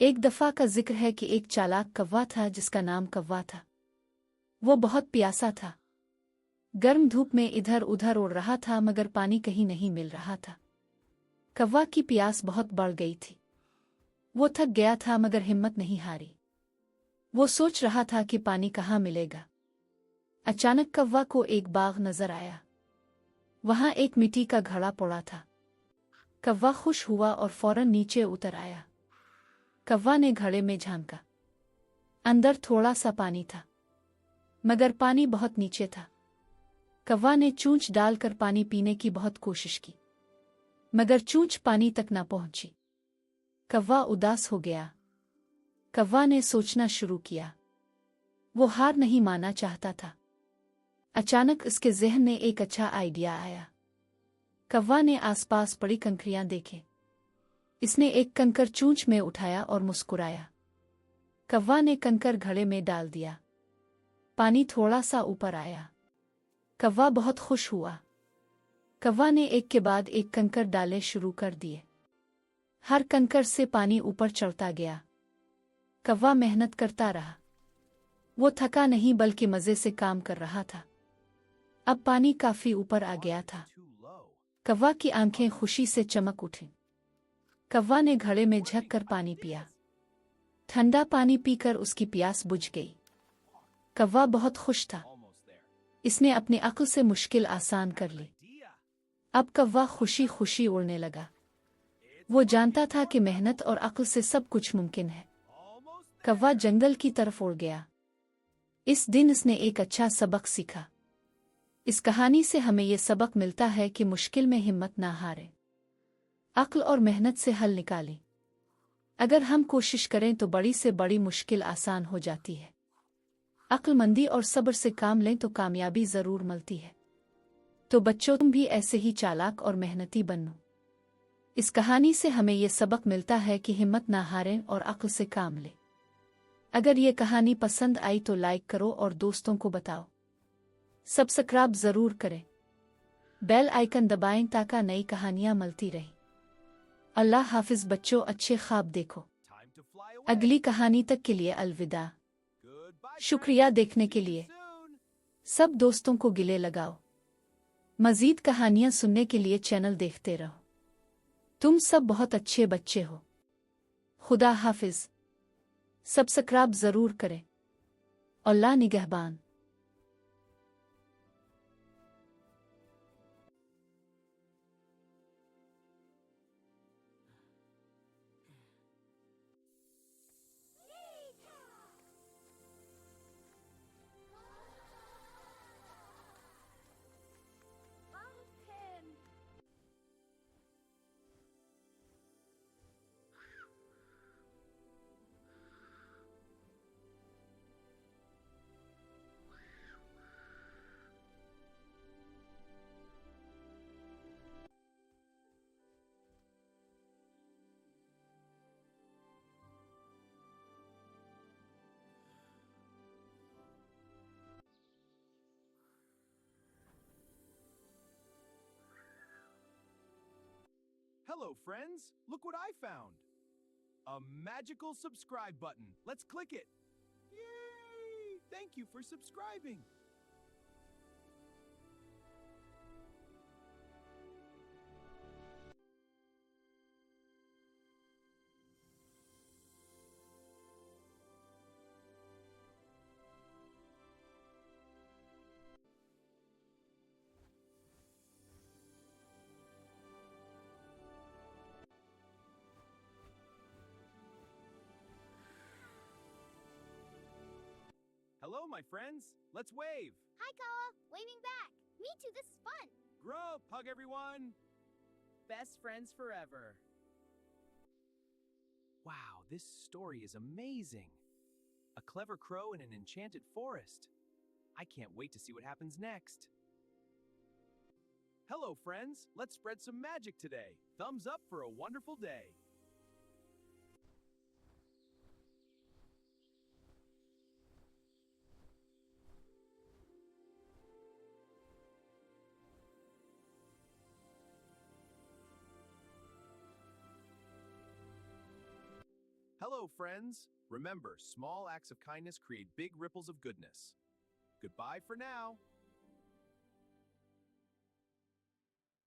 एक दफ़ा का जिक्र है कि एक चालाक कौवा था जिसका नाम कौवा था। वो बहुत प्यासा था। गर्म धूप में इधर उधर उड़ रहा था मगर पानी कहीं नहीं मिल रहा था। कौवा की प्यास बहुत बढ़ गई थी। वो थक गया था मगर हिम्मत नहीं हारी। वो सोच रहा था कि पानी कहाँ मिलेगा। अचानक कौवा को एक बाग नजर आया। वहां एक मिट्टी का घड़ा पड़ा था। कौवा खुश हुआ और फौरन नीचे उतर आया। कौवा ने घड़े में झांका। अंदर थोड़ा सा पानी था मगर पानी बहुत नीचे था। कौवा ने चोंच डालकर पानी पीने की बहुत कोशिश की मगर चोंच पानी तक न पहुंची। कौवा उदास हो गया। कौवा ने सोचना शुरू किया। वो हार नहीं मानना चाहता था। अचानक उसके ज़हन में एक अच्छा आइडिया आया। कौवा ने आसपास पड़ी कंकरियां देखे। इसने एक कंकर चोंच में उठाया और मुस्कुराया। कौवा ने कंकर घड़े में डाल दिया। पानी थोड़ा सा ऊपर आया। कौवा बहुत खुश हुआ। कौवा ने एक के बाद एक कंकर डाले शुरू कर दिए। हर कंकर से पानी ऊपर चढ़ता गया। कौवा मेहनत करता रहा। वो थका नहीं बल्कि मज़े से काम कर रहा था। अब पानी काफी ऊपर आ गया था। कौवा की आंखें खुशी से चमक उठीं। कौवा ने घड़े में झक कर पानी पिया। ठंडा पानी पीकर उसकी प्यास बुझ गई। कौवा बहुत खुश था। इसने अपनी अक्ल से मुश्किल आसान कर ली। अब कौवा खुशी खुशी उड़ने लगा। वो जानता था कि मेहनत और अक्ल से सब कुछ मुमकिन है। कौवा जंगल की तरफ उड़ गया। इस दिन इसने एक अच्छा सबक सीखा। इस कहानी से हमें ये सबक मिलता है कि मुश्किल में हिम्मत ना हारें। अक्ल और मेहनत से हल निकालें। अगर हम कोशिश करें तो बड़ी से बड़ी मुश्किल आसान हो जाती है। अक्लमंदी और सब्र से काम लें तो कामयाबी जरूर मिलती है। तो बच्चों, तुम भी ऐसे ही चालाक और मेहनती बनो। इस कहानी से हमें ये सबक मिलता है कि हिम्मत ना हारें और अक्ल से काम लें। अगर ये कहानी पसंद आई तो लाइक करो और दोस्तों को बताओ। सब्सक्राइब जरूर करें। बेल आइकन दबाएं ताकि नई कहानियां मिलती रहें। अल्लाह हाफिज बच्चों, अच्छे ख्वाब देखो। अगली कहानी तक के लिए अलविदा। शुक्रिया देखने के लिए। सब दोस्तों को गिले लगाओ। मजीद कहानियां सुनने के लिए चैनल देखते रहो। तुम सब बहुत अच्छे बच्चे हो। खुदा हाफिज। सब्सक्राइब जरूर करें। अल्लाह निगहबान। Hello, friends! Look what I found! A magical subscribe button. Let's click it. Yay! Thank you for subscribing. Hello, my friends. Let's wave. Hi, Kawa. Waving back. Me too. This is fun. Grow up, hug everyone. Best friends forever. Wow, this story is amazing. A clever crow in an enchanted forest. I can't wait to see what happens next. Hello, friends. Let's spread some magic today. Thumbs up for a wonderful day. Hello, friends. Remember, small acts of kindness create big ripples of goodness. Goodbye for now.